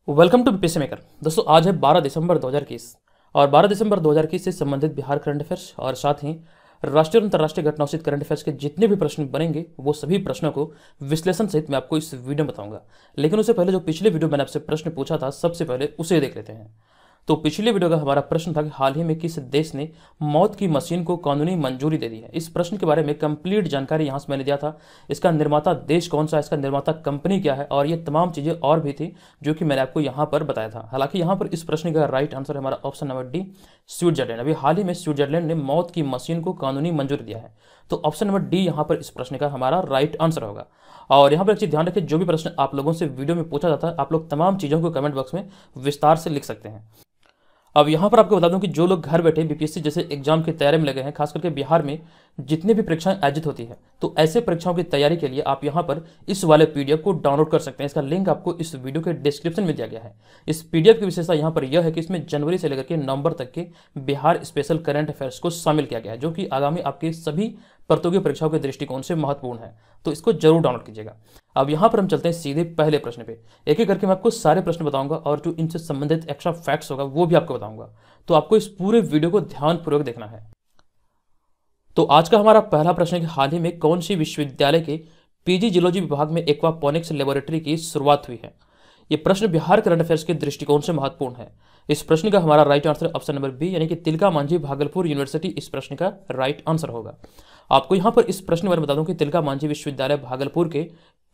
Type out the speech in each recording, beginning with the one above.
Welcome to PC maker. दोस्तों आज है 12 दिसंबर 2021 और 12 दिसंबर 2021 से संबंधित बिहार करंट अफेयर्स और साथ ही राष्ट्रीय और अंतर्राष्ट्रीय घटनाओं से करंट अफेयर्स के जितने भी प्रश्न बनेंगे वो सभी प्रश्नों को विश्लेषण सहित मैं आपको इस वीडियो में बताऊंगा। लेकिन उससे पहले जो पिछले वीडियो मैंने आपसे प्रश्न पूछा था सबसे पहले उसे देख लेते हैं। तो पिछले वीडियो का हमारा प्रश्न था कि हाल ही में किस देश ने मौत की मशीन को कानूनी मंजूरी दे दी है। इस प्रश्न के बारे में कंप्लीट जानकारी यहाँ से मैंने दिया था। इसका निर्माता देश कौन सा है, इसका निर्माता कंपनी क्या है और ये तमाम चीज़ें और भी थी जो कि मैंने आपको यहाँ पर बताया था। हालांकि यहाँ पर इस प्रश्न का राइट आंसर है हमारा ऑप्शन नंबर डी, स्विट्जरलैंड। अभी हाल ही में स्विट्जरलैंड ने मौत की मशीन को कानूनी मंजूरी दिया है। तो ऑप्शन नंबर डी यहाँ पर इस प्रश्न का हमारा राइट आंसर होगा। और यहाँ पर एक चीज़ ध्यान रखिए, जो भी प्रश्न आप लोगों से वीडियो में पूछा जाता है आप लोग तमाम चीज़ों को कमेंट बॉक्स में विस्तार से लिख सकते हैं। अब यहाँ पर आपको बता दूं कि जो लोग घर बैठे बीपीएससी जैसे एग्जाम की तैयारी में लगे हैं, खास करके बिहार में जितने भी परीक्षाएं आयोजित होती है, तो ऐसे परीक्षाओं की तैयारी के लिए आप यहाँ पर इस वाले पीडीएफ को डाउनलोड कर सकते हैं। इसका लिंक आपको इस वीडियो के डिस्क्रिप्शन में दिया गया है। इस पीडीएफ की विशेषता यहाँ पर यह है कि इसमें जनवरी से लेकर के नवंबर तक के बिहार स्पेशल करंट अफेयर्स को शामिल किया गया है, जो कि आगामी आपकी सभी प्रतियोगी परीक्षाओं के दृष्टिकोण से महत्वपूर्ण है। तो इसको जरूर डाउनलोड कीजिएगा। अब यहाँ पर हम चलते हैं सीधे पहले प्रश्न पे। एक एक करके मैं आपको सारे प्रश्न बताऊंगा और जो इनसे संबंधित एक्स्ट्रा फैक्ट्स होगा वो भी आपको बताऊंगा। तो आपको इस पूरे वीडियो को ध्यानपूर्वक देखना है। तो आज का हमारा पहला प्रश्न है कि हाल ही में कौन सी विश्वविद्यालय के पीजी जियोलॉजी विभाग में एक्वापोनिक्स लेबोरेटरी की शुरुआत हुई है। ये प्रश्न बिहार करंट अफेयर्स के दृष्टिकोण से महत्वपूर्ण है। इस प्रश्न का हमारा right answer option number B, यानी कि तिलका मांझी भागलपुर यूनिवर्सिटी इस प्रश्न का राइट आंसर होगा। आपको यहाँ पर इस प्रश्न के बारे में बता दूं कि तिलका मांझी विश्वविद्यालय भागलपुर के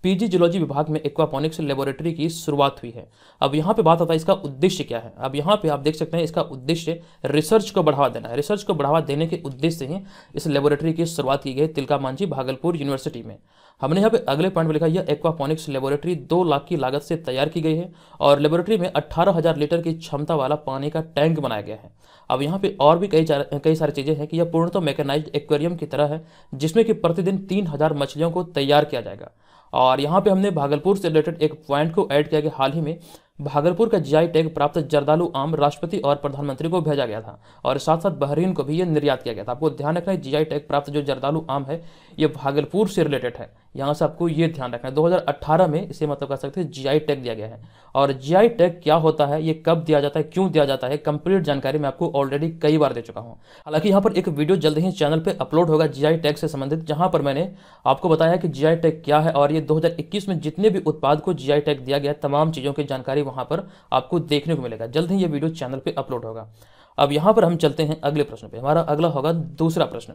पीजी जियोलॉजी विभाग में एक्वापोनिक्स लेबोरेटरी की शुरुआत हुई है। अब यहाँ पे बात आता है इसका उद्देश्य क्या है। अब यहाँ पे आप देख सकते हैं इसका उद्देश्य रिसर्च को बढ़ावा देना है। रिसर्च को बढ़ावा देने के उद्देश्य से ही इस लेबोरेटरी की शुरुआत की गई तिलका मांझी भागलपुर यूनिवर्सिटी में। हमने यहाँ पे अगले पॉइंट में लिखा यह एक्वापोनिक्स लेबोरेटरी 2 लाख की लागत से तैयार की गई है और लेबोरेटरी में 18,000 लीटर की क्षमता वाला पानी का टैंक बनाया गया है। अब यहाँ पे और भी कई सारी चीज़ें हैं कि यह पूर्णतः मैकेनाइज्ड एक्वेरियम की तरह है, जिसमें कि प्रतिदिन 3,000 मछलियों को तैयार किया जाएगा। और यहाँ पे हमने भागलपुर से रिलेटेड एक पॉइंट को ऐड किया कि हाल ही में भागलपुर का जीआई टैग प्राप्त जर्दालू आम राष्ट्रपति और प्रधानमंत्री को भेजा गया था और साथ साथ बहरीन को भी ये निर्यात किया गया था। आपको ध्यान रखना है जीआई टैग प्राप्त जो जर्दालू आम है ये भागलपुर से रिलेटेड है। यहाँ से आपको ये ध्यान रखना है 2018 में इसे मतलब कह सकते हैं जीआई टैग दिया गया है। और जीआई टैग क्या होता है, ये कब दिया जाता है, क्यों दिया जाता है, कंप्लीट जानकारी मैं आपको ऑलरेडी कई बार दे चुका हूँ। हालांकि यहाँ पर एक वीडियो जल्द ही चैनल पर अपलोड होगा जीआई टैग से संबंधित, जहाँ पर मैंने आपको बताया कि जीआई टैग क्या है और ये 2021 में जितने भी उत्पाद को जीआई टैग दिया गया तमाम चीज़ों की जानकारी वहाँ पर आपको देखने को मिलेगा। जल्द ही ये वीडियो चैनल पे अपलोड होगा। अब यहाँ पर हम चलते हैं अगले प्रश्न पे। हमारा अगला होगा दूसरा प्रश्न।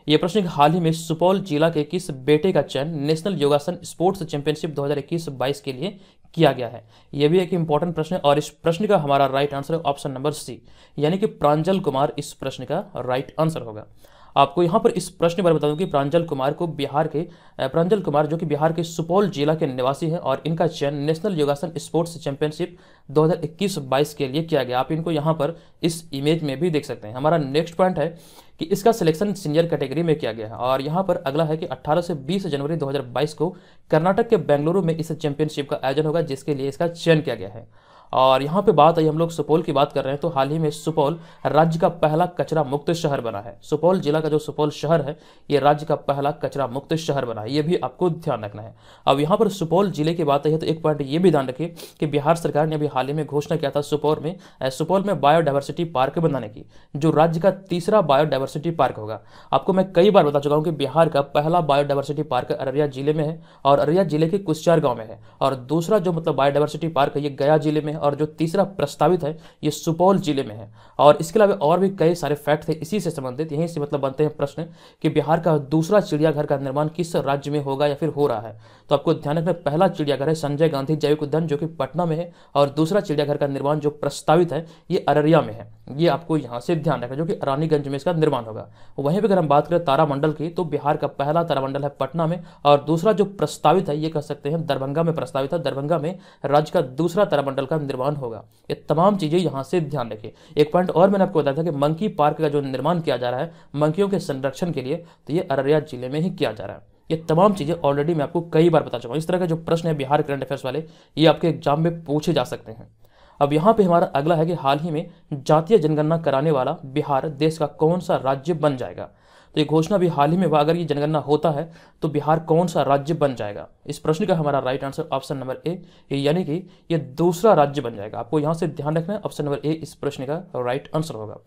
ये प्रश्न हाल ही में सुपौल जिला के किस बेटे का चयन नेशनल योगासन स्पोर्ट्स चैंपियनशिप 2021-22 के लिए किया गया है। यह भी एक इंपॉर्टेंट प्रश्न है और इस प्रश्न का हमारा राइट आंसर है ऑप्शन नंबर सी, यानी कि प्रांजल कुमार इस प्रश्न का राइट आंसर होगा। आपको यहाँ पर इस प्रश्न के बारे में बता दूं कि प्रांजल कुमार जो कि बिहार के सुपौल जिला के निवासी हैं और इनका चयन नेशनल योगासन स्पोर्ट्स चैंपियनशिप 2021-22 के लिए किया गया। आप इनको यहाँ पर इस इमेज में भी देख सकते हैं। हमारा नेक्स्ट पॉइंट है कि इसका सिलेक्शन सीनियर कैटेगरी में किया गया है और यहाँ पर अगला है कि 18 से 20 जनवरी 2022 को कर्नाटक के बेंगलुरु में इस चैंपियनशिप का आयोजन होगा, जिसके लिए इसका चयन किया गया है। और यहाँ पे बात आई, हम लोग सुपौल की बात कर रहे हैं, तो हाल ही में सुपौल राज्य का पहला कचरा मुक्त शहर बना है। सुपौल जिला का जो सुपौल शहर है ये राज्य का पहला कचरा मुक्त शहर बना है, ये भी आपको ध्यान रखना है। अब यहाँ पर सुपौल जिले की बात आई है तो एक पॉइंट ये भी ध्यान रखिए कि बिहार सरकार ने अभी हाल ही में घोषणा किया था सुपौल में बायोडाइवर्सिटी पार्क बनाने की, जो राज्य का तीसरा बायोडाइवर्सिटी पार्क होगा। आपको मैं कई बार बता चुका हूँ कि बिहार का पहला बायोडाइवर्सिटी पार्क अररिया जिले में है और अररिया जिले के कुसियार गाँव में है, और दूसरा जो मतलब बायोडाइवर्सिटी पार्क है ये गया जिले में है, और जो तीसरा प्रस्तावित है ये सुपौल जिले में है। और इसके अलावा और भी कई सारे फैक्ट थे इसी से संबंधित। यहीं से मतलब बनते हैं प्रश्न कि बिहार का दूसरा चिड़ियाघर का निर्माण किस राज्य में होगा या फिर हो रहा है। तो आपको ध्यान रखना, पहला चिड़ियाघर है संजय गांधी जैविक उद्यान जो कि पटना में है, और दूसरा चिड़ियाघर का निर्माण जो प्रस्तावित है ये अररिया में है। ये आपको यहाँ से ध्यान रखना, जो कि रानीगंज में इसका निर्माण होगा। वहीं पर अगर हम बात करें तारामंडल की, तो बिहार का पहला तारामंडल है पटना में, और दूसरा जो प्रस्तावित है ये कह सकते हैं दरभंगा में प्रस्तावित है। दरभंगा में राज्य का दूसरा तारामंडल का निर्माण होगा। ये तमाम चीजें यहाँ से ध्यान रखें। एक पॉइंट और मैंने आपको बताया था कि मंकी पार्क का जो निर्माण किया जा रहा है मंकियों के संरक्षण के लिए, तो ये अररिया जिले में ही किया जा रहा है। ये तमाम चीजें ऑलरेडी मैं आपको कई बार बता चुका हूँ। इस तरह के जो प्रश्न है बिहार करंट अफेयर्स वाले ये आपके एग्जाम में पूछे जा सकते हैं। अब यहाँ पे हमारा अगला है कि हाल ही में जातीय जनगणना कराने वाला बिहार देश का कौन सा राज्य बन जाएगा। तो ये घोषणा भी हाल ही में हुआ। अगर ये जनगणना होता है तो बिहार कौन सा राज्य बन जाएगा? इस प्रश्न का हमारा right answer option number A, यानी कि ये दूसरा राज्य बन जाएगा। आपको यहाँ से ध्यान रखना है, ऑप्शन नंबर ए इस प्रश्न का राइट आंसर होगा।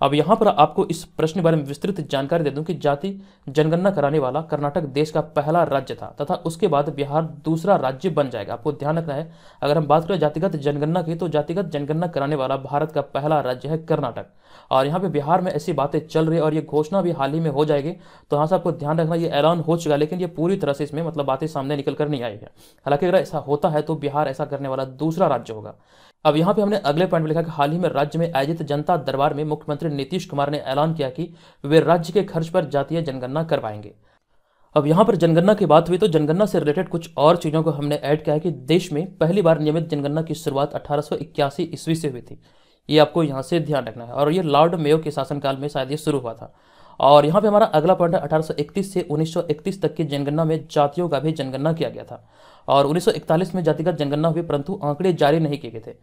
अब यहाँ पर आपको इस प्रश्न के बारे में विस्तृत जानकारी दे दूं कि जाति जनगणना कराने वाला कर्नाटक देश का पहला राज्य था तथा उसके बाद बिहार दूसरा राज्य बन जाएगा। आपको ध्यान रखना है, अगर हम बात करें जातिगत जनगणना की तो जातिगत जनगणना कराने वाला भारत का पहला राज्य है कर्नाटक। और यहाँ पे बिहार में ऐसी बातें चल रही है और ये घोषणा भी हाल ही में हो जाएगी। तो यहाँ से आपको ध्यान रखना, ये ऐलान हो चुका है लेकिन ये पूरी तरह से इसमें मतलब बातें सामने निकल कर नहीं आई है। हालांकि अगर ऐसा होता है तो बिहार ऐसा करने वाला दूसरा राज्य होगा। अब यहाँ पे हमने अगले पॉइंट में लिखा कि हाल ही में राज्य में आयोजित जनता दरबार में मुख्यमंत्री नीतीश कुमार ने ऐलान किया कि वे राज्य के खर्च पर जातीय जनगणना करवाएंगे। अब यहाँ पर जनगणना की बात हुई तो जनगणना से रिलेटेड कुछ और चीज़ों को हमने ऐड किया है कि देश में पहली बार नियमित जनगणना की शुरुआत 1881 ईस्वी से हुई थी। ये आपको यहाँ से ध्यान रखना है और ये लॉर्ड मेयो के शासनकाल में शायद ये शुरू हुआ था। और यहाँ पे हमारा अगला पॉइंट है 1831 से 1931 तक की जनगणना में जातियों का भी जनगणना किया गया था और 1941 में जातिगत जनगणना हुई परंतु आंकड़े जारी नहीं किए गए थे।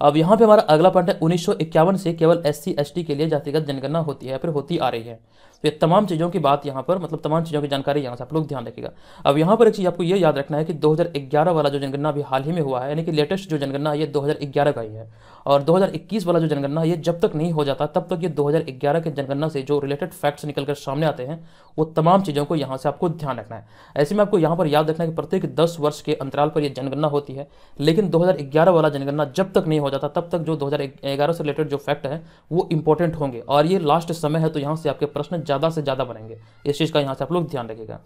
अब यहाँ पे हमारा अगला पॉइंट है 1951 से केवल SC ST के लिए जातिगत जनगणना होती है या फिर होती आ रही है। तो ये तमाम चीज़ों की बात यहाँ पर मतलब तमाम चीज़ों की जानकारी यहाँ से आप लोग ध्यान रखिएगा। अब यहाँ पर एक चीज़ आपको ये याद रखना है कि 2011 वाला जो जनगणना अभी हाल ही में हुआ है, यानी कि लेटेस्ट जो जनगणना है ये 2011 का ही है और 2021 वाला जो जनगणना है ये जब तक नहीं हो जाता तब तक ये 2011 के जनगणना से जो रिलेटेड फैक्ट्स निकल कर सामने आते हैं वो तमाम चीज़ों को यहाँ से आपको ध्यान रखना है। ऐसे में आपको यहाँ पर याद रखना है कि प्रत्येक 10 वर्ष के अंतराल पर यह जनगणना होती है, लेकिन 2011 वाला जनगणना जब तक नहीं हो जाता तब तक जो 2011 से रिलेटेड जो फैक्ट है वो इंपॉर्टेंट होंगे और ये लास्ट समय है तो यहाँ से आपके प्रश्न ज़्यादा से ज़्यादा बनेंगे। इस चीज़ का यहाँ से आप लोग ध्यान रखिएगा।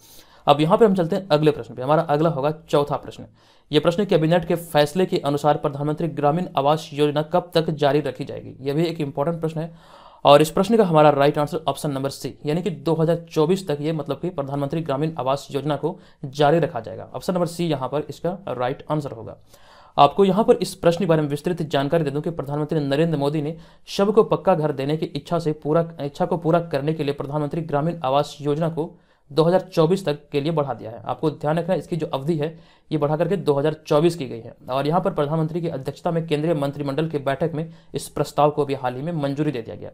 अब यहाँ पर हम चलते हैं अगले प्रश्न पे। हमारा अगला होगा चौथा प्रश्न। ये प्रश्न कैबिनेट के फैसले के अनुसार प्रधानमंत्री ग्रामीण आवास योजना कब तक जारी रखी जाएगी? यह भी एक इंपॉर्टेंट प्रश्न है और इस प्रश्न का हमारा right answer option number C, यानी कि 2024 तक ये मतलब कि प्रधानमंत्री ग्रामीण आवास योजना को जारी रखा जाएगा। ऑप्शन नंबर सी यहाँ पर इसका राइट आंसर होगा। आपको यहाँ पर इस प्रश्न के बारे में विस्तृत जानकारी दे दूं कि प्रधानमंत्री नरेंद्र मोदी ने सबको पक्का घर देने की इच्छा को पूरा करने के लिए प्रधानमंत्री ग्रामीण आवास योजना को 2024 तक के लिए बढ़ा दिया है। आपको ध्यान रखना है इसकी जो अवधि है ये बढ़ा करके 2024 की गई है और यहाँ पर प्रधानमंत्री की अध्यक्षता में केंद्रीय मंत्रिमंडल की बैठक में इस प्रस्ताव को भी हाल ही में मंजूरी दे दिया गया।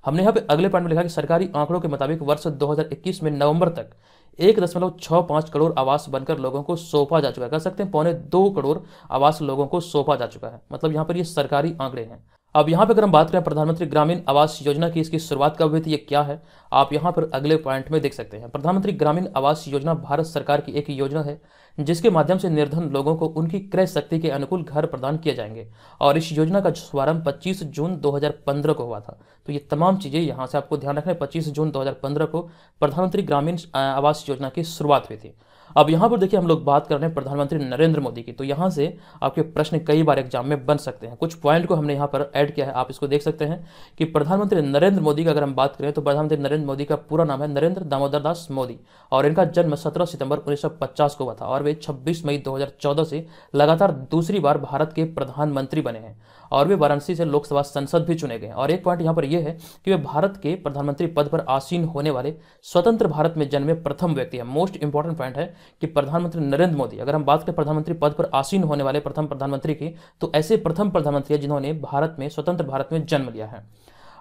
हमने यहाँ पे अगले पॉइंट में लिखा कि सरकारी आंकड़ों के मुताबिक वर्ष 2021 में नवंबर तक 1.65 करोड़ आवास बनकर लोगों को सौंपा जा चुका है। कह सकते हैं 2.25 करोड़ आवास लोगों को सौंपा जा चुका है। मतलब यहाँ पर ये सरकारी आंकड़े हैं। अब यहाँ पर अगर हम बात करें प्रधानमंत्री ग्रामीण आवास योजना की, इसकी शुरुआत कब हुई थी, ये क्या है, आप यहाँ पर अगले पॉइंट में देख सकते हैं। प्रधानमंत्री ग्रामीण आवास योजना भारत सरकार की एक योजना है जिसके माध्यम से निर्धन लोगों को उनकी क्रय शक्ति के अनुकूल घर प्रदान किए जाएंगे और इस योजना का शुभारंभ 25 जून 2015 को हुआ था। तो ये तमाम चीज़ें यहाँ से आपको ध्यान रखना है। 25 जून 2015 को प्रधानमंत्री ग्रामीण आवास योजना की शुरुआत हुई थी। अब यहाँ पर देखिए हम लोग बात कर रहे हैं प्रधानमंत्री नरेंद्र मोदी की, तो यहाँ से आपके प्रश्न कई बार एग्जाम में बन सकते हैं। कुछ पॉइंट को हमने यहाँ पर ऐड किया है, आप इसको देख सकते हैं कि प्रधानमंत्री नरेंद्र मोदी का अगर हम बात करें तो प्रधानमंत्री नरेंद्र मोदी का पूरा नाम है नरेंद्र दामोदर दास मोदी और इनका जन्म 17 सितंबर 1950 को हुआ था और वे 26 मई 2014 से लगातार दूसरी बार भारत के प्रधानमंत्री बने हैं और वे वाराणसी से लोकसभा सांसद भी चुने गए। और एक पॉइंट यहाँ पर यह है कि वे भारत के प्रधानमंत्री पद पर आसीन होने वाले स्वतंत्र भारत में जन्मे प्रथम व्यक्ति है। मोस्ट इंपॉर्टेंट पॉइंट है कि प्रधानमंत्री नरेंद्र मोदी, अगर हम बात करें प्रधानमंत्री पद पर आसीन होने वाले प्रथम प्रधानमंत्री की, तो ऐसे प्रथम प्रधानमंत्री है जिन्होंने भारत में स्वतंत्र भारत में जन्म लिया है।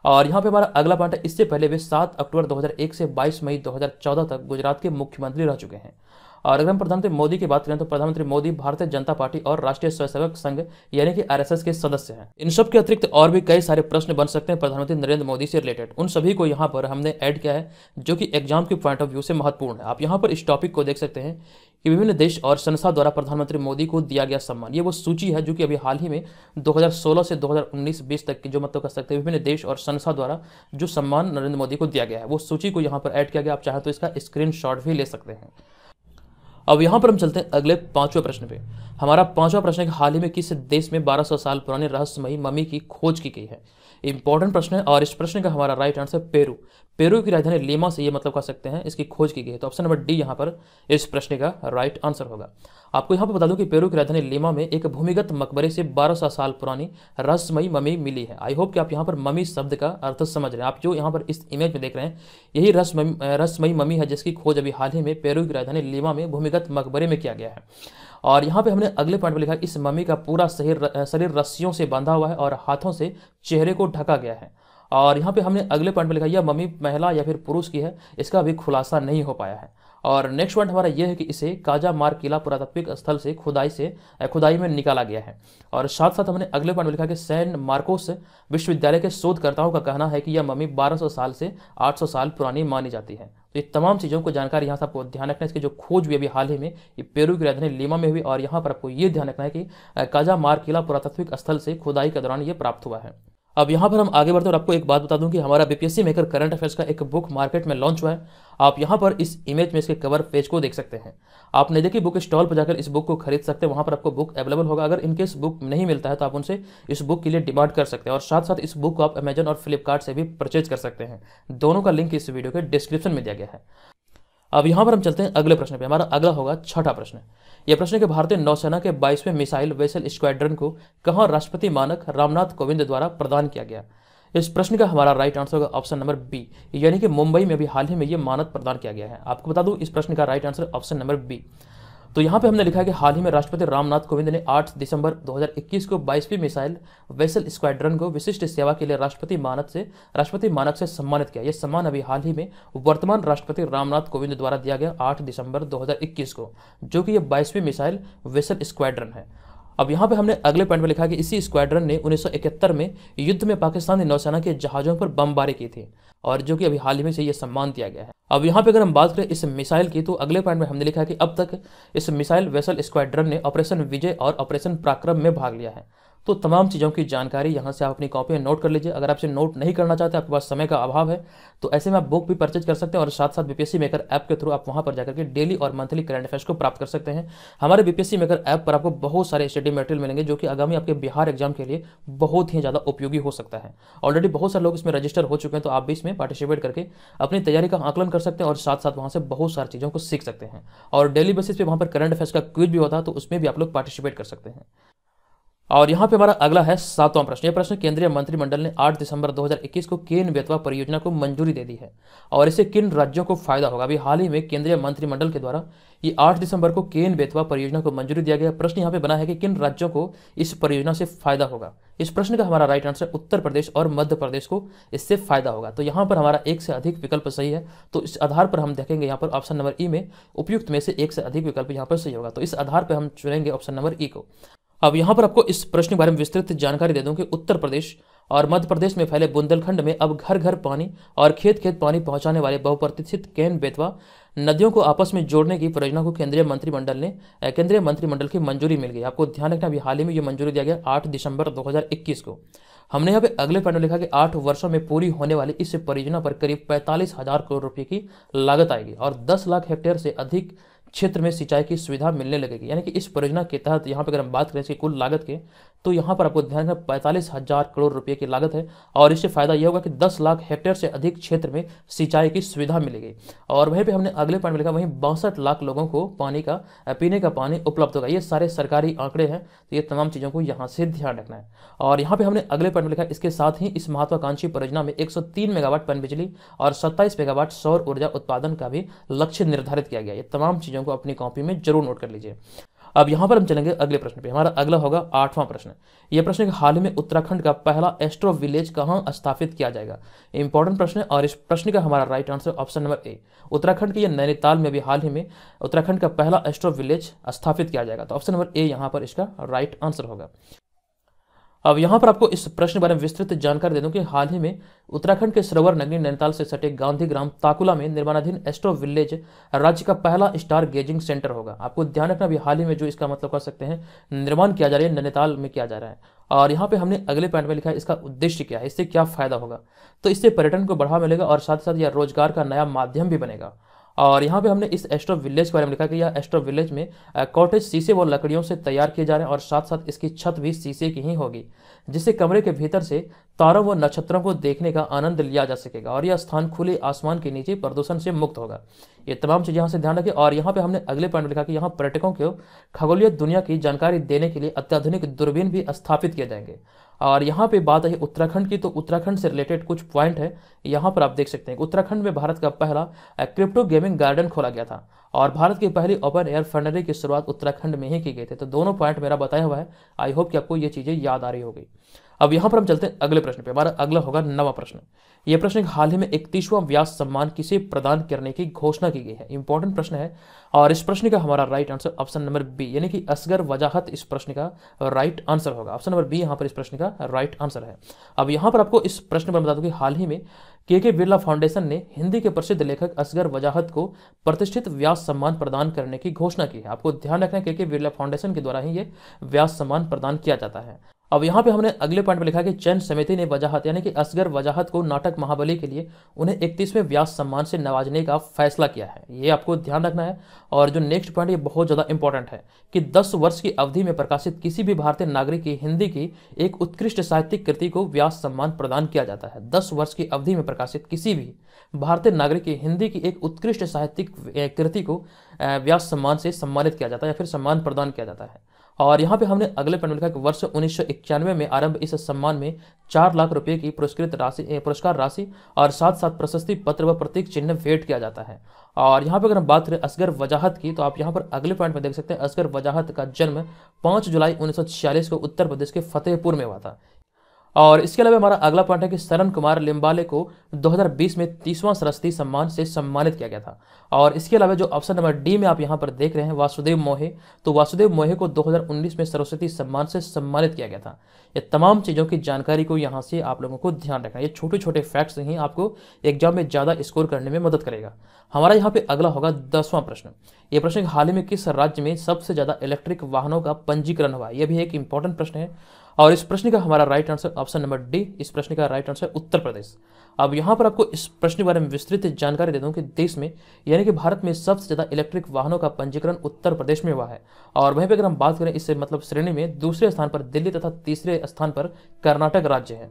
और यहाँ पे हमारा अगला पॉइंट है, इससे पहले वे 7 अक्टूबर 2001 से 22 मई 2014 तक गुजरात के मुख्यमंत्री रह चुके हैं। और अगर हम प्रधानमंत्री मोदी की बात करें तो प्रधानमंत्री मोदी भारतीय जनता पार्टी और राष्ट्रीय स्वयंसेवक संघ यानी कि RSS के सदस्य हैं। इन सब के अतिरिक्त और भी कई सारे प्रश्न बन सकते हैं प्रधानमंत्री नरेंद्र मोदी से रिलेटेड, उन सभी को यहाँ पर हमने ऐड किया है जो कि एग्जाम के पॉइंट ऑफ व्यू से महत्वपूर्ण है। आप यहाँ पर इस टॉपिक को देख सकते हैं कि विभिन्न देश और संस्था द्वारा प्रधानमंत्री मोदी को दिया गया सम्मान। ये वो सूची है जो कि अभी हाल ही में 2016 से 2019-20 तक की जो मतलब कर सकते हैं विभिन्न देश और संस्था द्वारा जो सम्मान नरेंद्र मोदी को दिया गया है, वो सूची को यहाँ पर ऐड किया गया। आप चाहें तो इसका स्क्रीनशॉट भी ले सकते हैं। अब यहाँ पर हम चलते हैं अगले 5वें प्रश्न पे। हमारा 5वां प्रश्न है कि हाल ही में किस देश में 1200 साल पुरानी रहस्यमयी मम्मी की खोज की गई है। इंपॉर्टेंट प्रश्न है और इस प्रश्न का हमारा राइट आंसर पेरू की राजधानी लीमा से ये मतलब कह सकते हैं इसकी खोज की गई है। तो ऑप्शन नंबर डी यहाँ पर इस प्रश्न का राइट आंसर होगा। आपको यहाँ पर बता दूं कि पेरू की राजधानी लीमा में एक भूमिगत मकबरे से 1200 साल पुरानी रहस्यमयी मम्मी मिली है। आई होप कि आप यहाँ पर मम्मी शब्द का अर्थ समझ रहे हैं। आप जो यहाँ पर इस इमेज में देख रहे हैं यही रहस्यमयी मम्मी है जिसकी खोज अभी हाल ही में पेरू की राजधानी लीमा में भूमिगत मकबरे में किया गया है। और यहाँ पे हमने अगले पॉइंट में लिखा इस मम्मी का पूरा शरीर रस्सियों से बांधा हुआ है और हाथों से चेहरे को ढका गया है। और यहाँ पे हमने अगले पॉइंट में लिखा यह मम्मी महिला या फिर पुरुष की है, इसका अभी खुलासा नहीं हो पाया है। और नेक्स्ट पॉइंट हमारा यह है कि इसे काजा मार किला पुरातात्विक स्थल से खुदाई में निकाला गया है। और साथ साथ हमने अगले पॉइंट में लिखा कि सैन मार्कोस विश्वविद्यालय के शोधकर्ताओं का कहना है कि यह मम्मी 1200 साल से 800 साल पुरानी मानी जाती है। तो ये तमाम चीज़ों को जानकारी यहाँ से आपको ध्यान रखना है। इसकी जो खोज हुई अभी हाल ही में ये पेरू की राजधानी लीमा में हुई, और यहाँ पर आपको ये ध्यान रखना है कि काजा मार किला पुरातात्विक स्थल से खुदाई के दौरान ये प्राप्त हुआ है। अब यहाँ पर हम आगे बढ़ते हैं और आपको एक बात बता दूं कि हमारा बीपीएससी मेकर करंट अफेयर्स का एक बुक मार्केट में लॉन्च हुआ है। आप यहाँ पर इस इमेज में इसके कवर पेज को देख सकते हैं। आपने देखिए बुक स्टॉल पर जाकर इस बुक को खरीद सकते हैं, वहाँ पर आपको बुक अवेलेबल होगा। अगर इनकेस बुक नहीं मिलता है तो आप उनसे इस बुक के लिए डिमांड कर सकते हैं, और साथ साथ इस बुक को आप अमेजन और फ्लिपकार्ट से भी परचेज कर सकते हैं। दोनों का लिंक इस वीडियो के डिस्क्रिप्शन में दिया गया है। अब यहाँ पर हम चलते हैं अगले प्रश्न पे। हमारा अगला होगा छठा प्रश्न। यह प्रश्न के भारतीय नौसेना के 22वें मिसाइल वेसल स्क्वाड्रन को कहाँ राष्ट्रपति मानक रामनाथ कोविंद द्वारा प्रदान किया गया? इस प्रश्न का हमारा राइट आंसर होगा ऑप्शन नंबर बी, यानी कि मुंबई में भी हाल ही में ये मानद प्रदान किया गया है। आपको बता दूं इस प्रश्न का right answer option number B. तो यहाँ पे हमने लिखा है कि हाल ही में राष्ट्रपति रामनाथ कोविंद ने 8 दिसंबर 2021 को 22वीं मिसाइल वेसल स्क्वाड्रन को विशिष्ट सेवा के लिए राष्ट्रपति मानक से सम्मानित किया। यह सम्मान अभी हाल ही में वर्तमान राष्ट्रपति रामनाथ कोविंद द्वारा दिया गया 8 दिसंबर 2021 को, जो कि यह 22वीं मिसाइल वेसल स्क्वाड्रन है। अब यहाँ पे हमने अगले पॉइंट में लिखा कि इसी स्क्वाड्रन ने 1971 में युद्ध में पाकिस्तानी नौसेना के जहाजों पर बमबारी की थी, और जो कि अभी हाल ही में से ये सम्मान दिया गया है। अब यहाँ पे अगर हम बात करें इस मिसाइल की, तो अगले पॉइंट में हमने लिखा है कि अब तक इस मिसाइल वेसल स्क्वाड्रन ने ऑपरेशन विजय और ऑपरेशन पराक्रम में भाग लिया है। तो तमाम चीज़ों की जानकारी यहाँ से आप अपनी कॉपी में नोट कर लीजिए। अगर आपसे नोट नहीं करना चाहते, आपके पास समय का अभाव है, तो ऐसे में आप बुक भी परचेज कर सकते हैं, और साथ साथ बीपीएससी मेकर ऐप के थ्रू आप वहाँ पर जाकर के डेली और मंथली करंट अफेयर्स को प्राप्त कर सकते हैं। हमारे बीपीएससी मेकर ऐप पर आपको बहुत सारे स्टडी मटेरियल मिलेंगे, जो कि आगामी आपके बिहार एग्जाम के लिए बहुत ही ज़्यादा उपयोगी हो सकता है। ऑलरेडी बहुत सारे लोग इसमें रजिस्टर हो चुके हैं, तो आप भी इसमें पार्टिसिपेट करके अपनी तैयारी का आकलन कर सकते हैं, और साथ साथ वहाँ से बहुत सारी चीज़ों को सीख सकते हैं। और डेली बेसिस पे वहाँ पर करंट अफेयर्स का क्विज भी होता है, तो उसमें भी आप लोग पार्टिसिपेट कर सकते हैं। और यहाँ पे हमारा अगला है सातवां प्रश्न। यह प्रश्न केंद्रीय मंत्रिमंडल ने 8 दिसंबर 2021 को केन बेतवा परियोजना को मंजूरी दे दी है, और इससे किन राज्यों को फायदा होगा? अभी हाल ही में केंद्रीय मंत्रिमंडल के द्वारा ये 8 दिसंबर को केन बेतवा परियोजना को मंजूरी दिया गया। प्रश्न यहाँ पे बना है कि किन राज्यों को इस परियोजना से फायदा होगा? इस प्रश्न का हमारा राइट आंसर उत्तर प्रदेश और मध्य प्रदेश को इससे फायदा होगा। तो यहाँ पर हमारा एक से अधिक विकल्प सही है, तो इस आधार पर हम देखेंगे यहाँ पर ऑप्शन नंबर ई में उपयुक्त में से एक से अधिक विकल्प यहाँ पर सही होगा। तो इस आधार पर हम चुनेंगे ऑप्शन नंबर ई को। अब यहाँ पर आपको इस प्रश्न के बारे में विस्तृत जानकारी दे दूं कि उत्तर प्रदेश और मध्य प्रदेश में फैले बुंदेलखंड में अब घर घर पानी और खेत खेत पानी पहुंचाने वाले बहुप्रतीक्षित केन बेतवा नदियों को आपस में जोड़ने की परियोजना को केंद्रीय मंत्रिमंडल की मंजूरी मिल गई। आपको ध्यान रखना अभी हाल ही में ये मंजूरी दिया गया 8 दिसंबर 2021 को। हमने यहाँ पे अगले पॉइंट में लिखा कि 8 वर्षों में पूरी होने वाली इस परियोजना पर करीब 45,000 करोड़ रुपए की लागत आएगी, और 10 लाख हेक्टेयर से अधिक क्षेत्र में सिंचाई की सुविधा मिलने लगेगी। यानी कि इस परियोजना के तहत यहाँ पर अगर हम बात करें इसकी कुल लागत के, तो यहाँ पर आपको ध्यान रखना 45,000 करोड़ रुपए की लागत है, और इससे फायदा यह होगा कि 10 लाख हेक्टेयर से अधिक क्षेत्र में सिंचाई की सुविधा मिलेगी। और वहीं पे हमने अगले पॉइंट में लिखा वहीं 62 लाख लोगों को पीने का पानी उपलब्ध होगा। ये सारे सरकारी आंकड़े हैं, तो ये तमाम चीज़ों को यहाँ से ध्यान रखना है। और यहाँ पे हमने अगले पॉइंट में लिखा इसके साथ ही इस महत्वाकांक्षी परियोजना में 103 मेगावाट पनबिजली और 27 मेगावाट सौर ऊर्जा उत्पादन का भी लक्ष्य निर्धारित किया गया। ये तमाम चीज़ों को अपनी कॉपी में जरूर नोट कर लीजिए। अब यहाँ पर हम चलेंगे अगले प्रश्न पे। हमारा अगला होगा 8वां प्रश्न। यह प्रश्न हाल ही में उत्तराखंड का पहला एस्ट्रो विलेज कहाँ स्थापित किया जाएगा? इंपॉर्टेंट प्रश्न है, और इस प्रश्न का हमारा right answer option number A. Uttarakhand के ये नैनीताल में भी हाल ही में उत्तराखंड का पहला एस्ट्रो विलेज स्थापित किया जाएगा। तो ऑप्शन नंबर ए यहाँ पर इसका राइट आंसर होगा। अब यहाँ पर आपको इस प्रश्न के बारे में विस्तृत जानकारी दे दूं कि हाल ही में उत्तराखंड के सरोवर नगरी नैनीताल से सटे गांधी ग्राम ताकुला में निर्माणाधीन एस्ट्रो विलेज राज्य का पहला स्टार गेजिंग सेंटर होगा। आपको ध्यान रखना भी हाल ही में जो इसका मतलब कर सकते हैं निर्माण किया जा रहा है नैनीताल में किया जा रहा है। और यहाँ पे हमने अगले पॉइंट में लिखा है इसका उद्देश्य क्या है, इससे क्या फायदा होगा? तो इससे पर्यटन को बढ़ावा मिलेगा, और साथ साथ यह रोजगार का नया माध्यम भी बनेगा। और यहाँ पे हमने इस एस्ट्रो विलेज के बारे में लिखा कि यह एस्ट्रो विलेज में कॉटेज शीशे व लकड़ियों से तैयार किए जा रहे हैं, और साथ साथ इसकी छत भी शीशे की ही होगी, जिससे कमरे के भीतर से तारों व नक्षत्रों को देखने का आनंद लिया जा सकेगा, और यह स्थान खुले आसमान के नीचे प्रदूषण से मुक्त होगा। ये तमाम चीज़ें यहाँ से ध्यान रखें। और यहाँ पे हमने अगले पॉइंट में लिखा कि यहाँ पर्यटकों को खगोलीय दुनिया की जानकारी देने के लिए अत्याधुनिक दूरबीन भी स्थापित किए जाएंगे। और यहाँ पे बात है उत्तराखंड की, तो उत्तराखंड से रिलेटेड कुछ पॉइंट है यहाँ पर आप देख सकते हैं। उत्तराखंड में भारत का पहला क्रिप्टो गेमिंग गार्डन खोला गया था, और भारत की पहली ओपन एयर फनरी की शुरुआत उत्तराखंड में ही की गई थी। तो दोनों पॉइंट मेरा बताया हुआ है। आई होप कि आपको ये चीज़ें याद आ रही होगी। अब यहाँ पर हम चलते हैं अगले प्रश्न पे। हमारा अगला होगा 9वां प्रश्न। यह प्रश्न हाल ही में 31वां व्यास सम्मान किसे प्रदान करने की घोषणा की गई है। इंपॉर्टेंट प्रश्न है और इस प्रश्न का हमारा right answer option number B यानी कि असगर वजाहत इस प्रश्न का राइट आंसर होगा। ऑप्शन नंबर बी यहाँ पर इस प्रश्न का राइट आंसर है। अब यहाँ पर आपको इस प्रश्न पर बता दूं कि हाल ही में के बिरला फाउंडेशन ने हिंदी के प्रसिद्ध लेखक असगर वजाहत को प्रतिष्ठित व्यास सम्मान प्रदान करने की घोषणा की है। आपको ध्यान रखना है के बिरला फाउंडेशन के द्वारा ही ये व्यास सम्मान प्रदान किया जाता है। अब यहाँ पे हमने अगले पॉइंट में लिखा कि चयन समिति ने वजाहत यानी कि असगर वजाहत को नाटक महाबली के लिए उन्हें 31वें व्यास सम्मान से नवाजने का फैसला किया है। ये आपको ध्यान रखना है। और जो नेक्स्ट पॉइंट ये बहुत ज़्यादा इंपॉर्टेंट है कि 10 वर्ष की अवधि में प्रकाशित किसी भी भारतीय नागरिक की हिंदी की एक उत्कृष्ट साहित्यिक कृति को व्यास सम्मान प्रदान किया जाता है। 10 वर्ष की अवधि में प्रकाशित किसी भी भारतीय नागरिक की हिंदी की एक उत्कृष्ट साहित्यिक कृति को व्यास सम्मान से सम्मानित किया जाता है या फिर सम्मान प्रदान किया जाता है। और यहाँ पे हमने अगले पॉइंट में लिखा कि वर्ष 1991 में आरंभ इस सम्मान में 4 लाख रुपए की पुरस्कार राशि और साथ साथ प्रशस्ति पत्र व प्रतीक चिन्ह भेंट किया जाता है। और यहाँ पे अगर हम बात करें असगर वजाहत की तो आप यहाँ पर अगले पॉइंट में देख सकते हैं असगर वजाहत का जन्म 5 जुलाई 1946 को उत्तर प्रदेश के फतेहपुर में हुआ था। और इसके अलावा हमारा अगला पॉइंट है कि सरन कुमार लिम्बाले को 2020 में 30वां सरस्वती सम्मान से सम्मानित किया गया था। और इसके अलावा जो ऑप्शन नंबर डी में आप यहाँ पर देख रहे हैं वासुदेव मोहे, तो वासुदेव मोहे को 2019 में सरस्वती सम्मान से सम्मानित किया गया था। ये तमाम चीज़ों की जानकारी को यहाँ से आप लोगों को ध्यान रखना है। ये छोटे छोटे फैक्ट्स ही आपको एग्जाम में ज़्यादा स्कोर करने में मदद करेगा। हमारा यहाँ पे अगला होगा 10वां प्रश्न। ये प्रश्न हाल ही में किस राज्य में सबसे ज़्यादा इलेक्ट्रिक वाहनों का पंजीकरण हुआ है। यह भी एक इंपॉर्टेंट प्रश्न है और इस प्रश्न का हमारा right answer option number D, इस प्रश्न का राइट आंसर उत्तर प्रदेश। अब यहाँ पर आपको इस प्रश्न के बारे में विस्तृत जानकारी दे दूं कि देश में यानी कि भारत में सबसे ज़्यादा इलेक्ट्रिक वाहनों का पंजीकरण उत्तर प्रदेश में हुआ है। और वहीं पर अगर हम बात करें इस मतलब श्रेणी में दूसरे स्थान पर दिल्ली तथा तीसरे स्थान पर कर्नाटक राज्य है।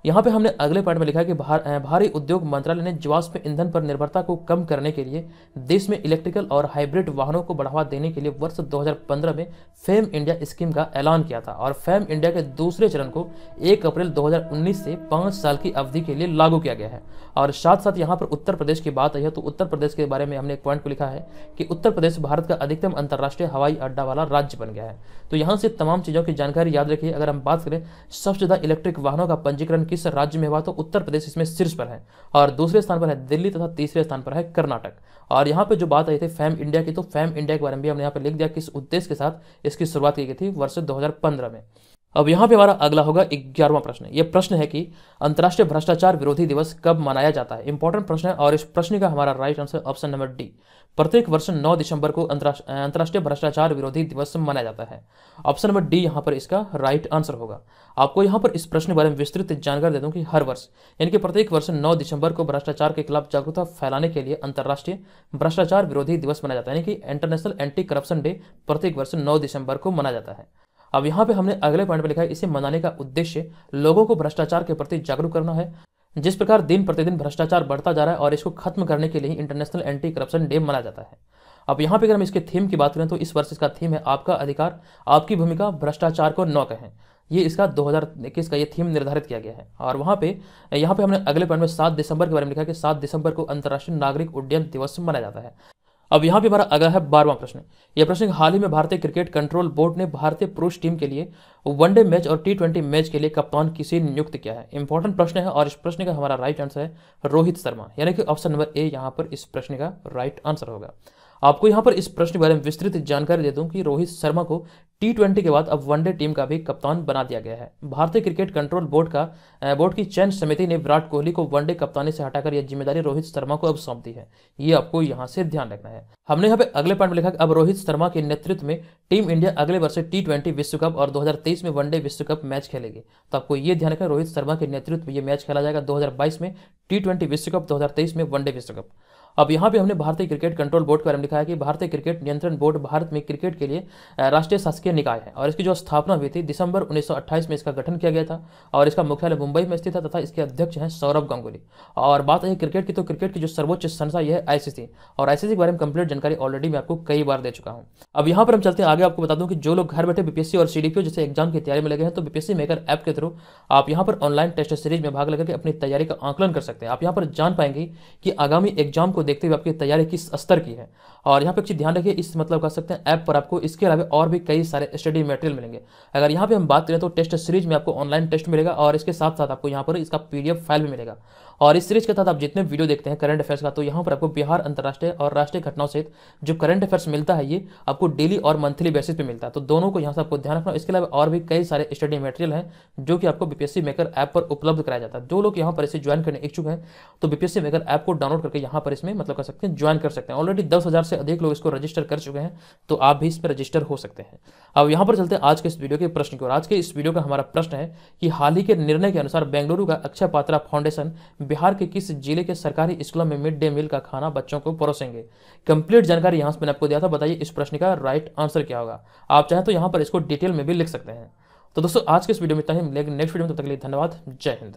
यहाँ पे हमने अगले पॉइंट में लिखा है कि भारी उद्योग मंत्रालय ने जीवाश्म ईंधन पर निर्भरता को कम करने के लिए देश में इलेक्ट्रिकल और हाइब्रिड वाहनों को बढ़ावा देने के लिए वर्ष 2015 में फेम इंडिया स्कीम का ऐलान किया था। और फेम इंडिया के दूसरे चरण को 1 अप्रैल 2019 से 5 साल की अवधि के लिए लागू किया गया है। और साथ साथ यहाँ पर उत्तर प्रदेश की बात आई है तो उत्तर प्रदेश के बारे में हमने एक पॉइंट को लिखा है कि उत्तर प्रदेश भारत का अधिकतम अंतर्राष्ट्रीय हवाई अड्डा वाला राज्य बन गया है। तो यहाँ से तमाम चीज़ों की जानकारी याद रखिए। अगर हम बात करें सबसे ज़्यादा इलेक्ट्रिक वाहनों का पंजीकरण किस राज्य में हुआ तो उत्तर प्रदेश इसमें शीर्ष पर है और दूसरे स्थान पर है दिल्ली तथा तीसरे स्थान पर है कर्नाटक। और यहाँ पे जो बात आई थी फैम इंडिया की, तो फैम इंडिया के बारे में भी हमने यहाँ पे लिख दिया किस उद्देश्य के साथ इसकी शुरुआत की गई थी, वर्ष 2015 में। अब यहाँ पे हमारा अगला होगा 11वां प्रश्न। यह प्रश्न है कि अंतर्राष्ट्रीय भ्रष्टाचार विरोधी दिवस कब मनाया जाता है। इंपॉर्टेंट प्रश्न है और इस प्रश्न का हमारा right answer option number D, प्रत्येक वर्ष 9 दिसंबर को अंतर्राष्ट्रीय भ्रष्टाचार विरोधी दिवस मनाया जाता है। ऑप्शन नंबर डी यहाँ पर इसका राइट आंसर होगा। आपको यहाँ पर इस प्रश्न के बारे में विस्तृत जानकारी दे दूं कि हर वर्ष यानी कि प्रत्येक वर्ष 9 दिसंबर को भ्रष्टाचार के खिलाफ जागरूकता फैलाने के लिए अंतर्राष्ट्रीय भ्रष्टाचार विरोधी दिवस मनाया जाता है, यानी कि इंटरनेशनल एंटी करप्शन डे प्रत्येक वर्ष 9 दिसंबर को मनाया जाता है। अब यहाँ पे हमने अगले पॉइंट में लिखा है इसे मनाने का उद्देश्य लोगों को भ्रष्टाचार के प्रति जागरूक करना है। जिस प्रकार दिन प्रतिदिन भ्रष्टाचार बढ़ता जा रहा है और इसको खत्म करने के लिए इंटरनेशनल एंटी करप्शन डे मनाया जाता है। अब यहाँ पे अगर हम इसके थीम की बात करें तो इस वर्ष इसका थीम है आपका अधिकार, आपकी भूमिका, भ्रष्टाचार को न कहें। ये इसका 2021 का ये थीम निर्धारित किया गया है। और यहाँ पे हमने अगले पॉइंट में 7 दिसंबर के बारे में लिखा कि 7 दिसंबर को अंतर्राष्ट्रीय नागरिक उड्डयन दिवस मनाया जाता है। अब यहाँ पे हमारा अगला है 12वां प्रश्न। यह प्रश्न हाल ही में भारतीय क्रिकेट कंट्रोल बोर्ड ने भारतीय पुरुष टीम के लिए वनडे मैच और T20 मैच के लिए कप्तान किसे नियुक्त किया है। इंपॉर्टेंट प्रश्न है और इस प्रश्न का हमारा राइट आंसर है रोहित शर्मा, यानी कि ऑप्शन नंबर ए यहाँ पर इस प्रश्न का राइट आंसर होगा। आपको यहाँ पर इस प्रश्न के बारे में विस्तृत जानकारी दे दूं कि रोहित शर्मा को T20 के बाद अब वनडे टीम का भी कप्तान बना दिया गया है। भारतीय क्रिकेट कंट्रोल बोर्ड की चयन समिति ने विराट कोहली को वनडे कप्तानी से हटाकर यह जिम्मेदारी रोहित शर्मा को अब सौंप दी है। ये आपको यहाँ से ध्यान रखना है। हमने यहाँ पे अगले पॉइंट में लिखा कि अब रोहित शर्मा के नेतृत्व में टीम इंडिया अगले वर्ष T20 विश्व कप और 2023 में वनडे विश्व कप मैच खेलेगी। तो आपको ये ध्यान रखना रोहित शर्मा के नेतृत्व में ये मैच खेला जाएगा 2022 में T20 विश्व कप, 2023 में वनडे विश्व कप। अब यहाँ पे हमने भारतीय क्रिकेट कंट्रोल बोर्ड के बारे में लिखा है कि भारतीय क्रिकेट नियंत्रण बोर्ड भारत में क्रिकेट के लिए राष्ट्रीय शासकीय निकाय है और इसकी जो स्थापना हुई थी दिसंबर 1928 में इसका गठन किया गया था और इसका मुख्यालय मुंबई में स्थित है तथा इसके अध्यक्ष हैं सौरभ गांगुली। और बात है क्रिकेट की, तो क्रिकेट की जो सर्वोच्च संस्था यह है ICC और ICC के बारे में कंप्लीट जानकारी ऑलरेडी मैं आपको कई बार दे चुका हूँ। अब यहाँ पर हम चलते हैं आगे। आपको बता दूं कि जो लोग घर बैठे BPSC और CDPO जैसे एग्जाम की तैयारी में लगे हैं तो BPSC मेकर ऐप के थ्रू आप यहाँ पर ऑनलाइन टेस्ट सीरीज में भाग लेकर के अपनी तैयारी का आंकलन कर सकते हैं। आप यहाँ पर जान पाएंगे कि आगामी एग्जाम को देखते हुए आपकी तैयारी किस स्तर की है। और यहाँ पे एक चीज़ ध्यान रखिए, इस मतलब कह सकते हैं ऐप पर आपको इसके अलावा और भी कई सारे स्टडी मटेरियल मिलेंगे। अगर यहाँ पे हम बात करें तो टेस्ट सीरीज में आपको ऑनलाइन टेस्ट मिलेगा और इसके साथ साथ आपको यहाँ पर इसका PDF फाइल भी मिलेगा। और इस सीरीज के तहत आप जितने वीडियो देखते हैं करंट अफेयर्स का, तो यहाँ पर आपको बिहार, अंतर्राष्ट्रीय और राष्ट्रीय घटनाओं सहित जो करंट अफेयर्स मिलता है ये आपको डेली और मंथली बेसिस पे मिलता है। तो दोनों को यहाँ से आपको ध्यान रखना। इसके अलावा और भी कई सारे स्टडी मटेरियल हैं जो कि आपको BPSC मेकर ऐप पर उपलब्ध कराया जाता है। जो लोग यहाँ पर इसे ज्वाइन करने इच्छुक हैं तो BPSC मेकर ऐप को डाउनलोड करके यहाँ पर इसमें मतलब कर सकते हैं ज्वाइन कर सकते हैं। ऑलरेडी 10,000 से अधिक लोग इसको रजिस्टर कर चुके हैं, तो आप भी इस पर रजिस्टर हो सकते हैं। अब यहाँ पर चलते हैं आज के इस वीडियो के प्रश्न की ओर। आज के इस वीडियो का हमारा प्रश्न है कि हाल ही के निर्णय के अनुसार बेंगलुरु का अक्षय पात्रा फाउंडेशन बिहार के किस जिले के सरकारी स्कूलों में मिड डे मील का खाना बच्चों को परोसेंगे। कंप्लीट जानकारी यहाँ से मैंने आपको दिया था। बताइए इस प्रश्न का राइट आंसर क्या होगा। आप चाहें तो यहाँ पर इसको डिटेल में भी लिख सकते हैं। तो दोस्तों आज के इस वीडियो में इतना ही, मिलेंगे नेक्स्ट वीडियो में। तब तक के लिए धन्यवाद। जय हिंद।